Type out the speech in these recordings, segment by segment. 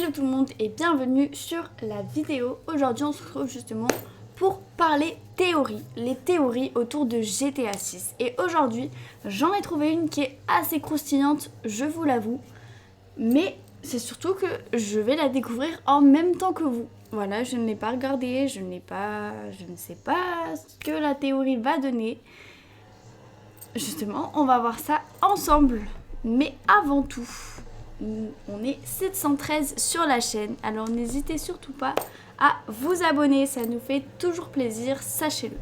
Salut tout le monde et bienvenue sur la vidéo. Aujourd'hui on se retrouve justement pour parler théorie, les théories autour de GTA 6. Et aujourd'hui j'en ai trouvé une qui est assez croustillante, je vous l'avoue. Mais c'est surtout que je vais la découvrir en même temps que vous. Voilà, je ne l'ai pas regardée, je ne sais pas ce que la théorie va donner. Justement, on va voir ça ensemble. Mais avant tout, on est 713 sur la chaîne, alors n'hésitez surtout pas à vous abonner, ça nous fait toujours plaisir, sachez-le.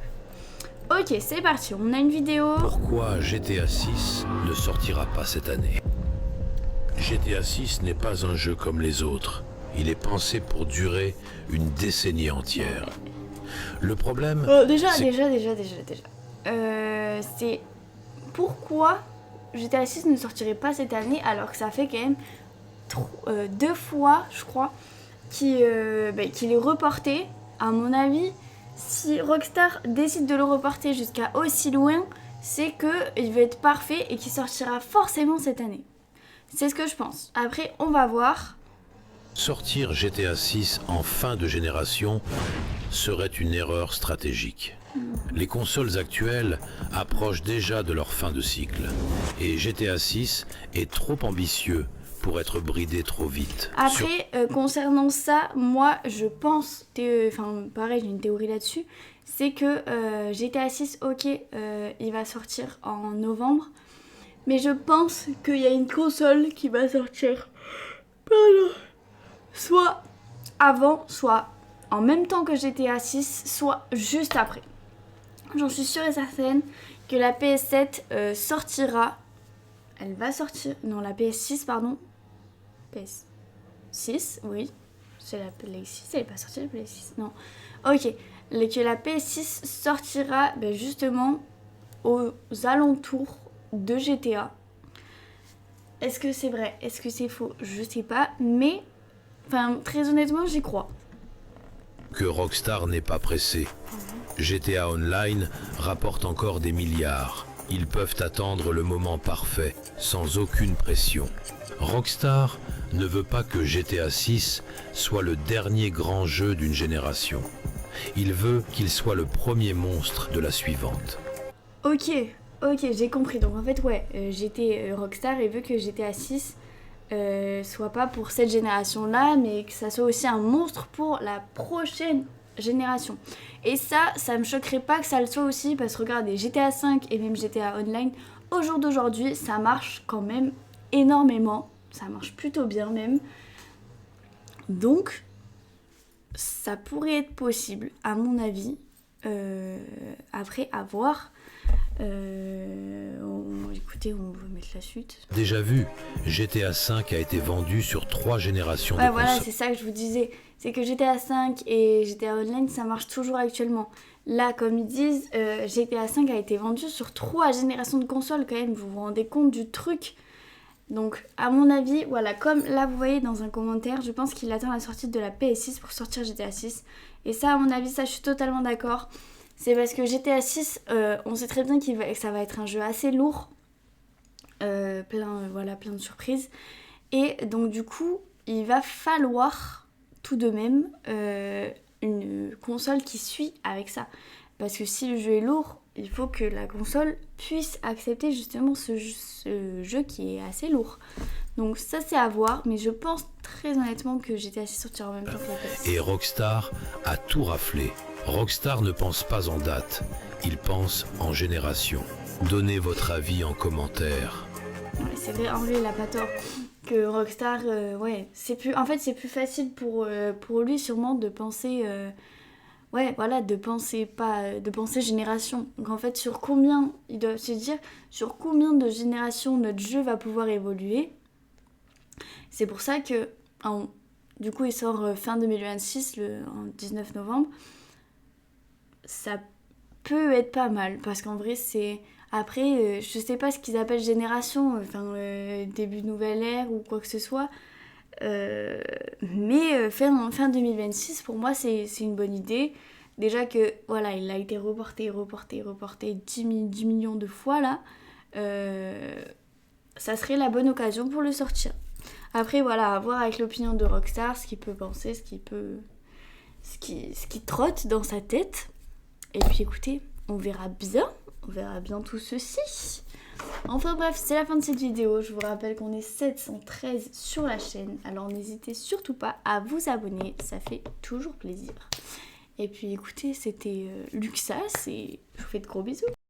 Ok, c'est parti, on a une vidéo. Pourquoi GTA 6 ne sortira pas cette année? GTA 6 n'est pas un jeu comme les autres. Il est pensé pour durer une décennie entière. Le problème... Déjà. C'est pourquoi GTA 6 ne sortirait pas cette année alors que ça fait quand même 2 fois, je crois, qu'il est reporté. À mon avis, si Rockstar décide de le reporter jusqu'à aussi loin, c'est qu'il va être parfait et qu'il sortira forcément cette année. C'est ce que je pense. Après, on va voir. Sortir GTA 6 en fin de génération serait une erreur stratégique. Les consoles actuelles approchent déjà de leur fin de cycle. Et GTA 6 est trop ambitieux pour être bridé trop vite. Après, concernant ça, moi, je pense, pareil, j'ai une théorie là-dessus, c'est que GTA 6, ok, il va sortir en novembre, mais je pense qu'il y a une console qui va sortir, soit avant, soit en même temps que GTA 6, soit juste après. J'en suis sûre et certaine que la PS7 sortira. Elle va sortir. Non, la PS6, pardon. PS6, oui. C'est la PS6. Elle n'est pas sortie, la PS6. Non. Ok. Que la PS6 sortira justement aux alentours de GTA. Est-ce que c'est vrai? Est-ce que c'est faux? Je sais pas. Mais, très honnêtement, j'y crois. Que Rockstar n'est pas pressé. GTA Online rapporte encore des milliards. Ils peuvent attendre le moment parfait, sans aucune pression. Rockstar ne veut pas que GTA 6 soit le dernier grand jeu d'une génération. Il veut qu'il soit le premier monstre de la suivante. Ok, j'ai compris. Donc en fait, Rockstar et veut que GTA 6 soit pas pour cette génération-là, mais que ça soit aussi un monstre pour la prochaine génération. Et ça me choquerait pas que ça le soit aussi, parce que regardez, GTA 5 et même GTA Online, au jour d'aujourd'hui, ça marche quand même énormément. Ça marche plutôt bien même. Donc, ça pourrait être possible, à mon avis. Après, à voir. Écoutez, on va mettre la suite. Déjà vu, GTA 5 a été vendu sur 3 générations de consoles. Voilà, c'est ça que je vous disais. C'est que GTA 5 et GTA Online, ça marche toujours actuellement. Là, comme ils disent, GTA 5 a été vendu sur 3 générations de consoles quand même. Vous vous rendez compte du truc? Donc, à mon avis, voilà, comme là vous voyez dans un commentaire, je pense qu'il attend la sortie de la PS6 pour sortir GTA 6. Et ça, à mon avis, ça, je suis totalement d'accord. C'est parce que GTA 6, on sait très bien que ça va être un jeu assez lourd. Plein de surprises. Et donc, du coup, il va falloir tout de même une console qui suit avec ça. Parce que si le jeu est lourd, il faut que la console puisse accepter justement ce jeu qui est assez lourd. Donc ça c'est à voir, mais je pense très honnêtement que GTA 6 sortira en même temps que la PS. Et Rockstar a tout raflé. Rockstar ne pense pas en date, il pense en génération. Donnez votre avis en commentaire. Ouais, c'est vrai, en vrai il a pas tort. Que Rockstar, c'est plus facile pour lui sûrement de penser... de penser génération. Donc en fait, il doit se dire sur combien de générations notre jeu va pouvoir évoluer. C'est pour ça que, du coup, il sort fin 2026, en 19 novembre. Ça peut être pas mal, parce qu'en vrai, c'est... Après, je sais pas ce qu'ils appellent génération, début de nouvelle ère ou quoi que ce soit. Mais fin 2026 pour moi c'est une bonne idée. Déjà que voilà, il a été reporté 10 millions de fois là. Ça serait la bonne occasion pour le sortir. Après voilà, à voir avec l'opinion de Rockstar, ce qu'il peut penser, ce qui trotte dans sa tête. Et puis écoutez, on verra bien tout ceci. Enfin bref, c'est la fin de cette vidéo. Je vous rappelle qu'on est 713 sur la chaîne. Alors n'hésitez surtout pas à vous abonner, ça fait toujours plaisir. Et puis écoutez, c'était Luxas et je vous fais de gros bisous.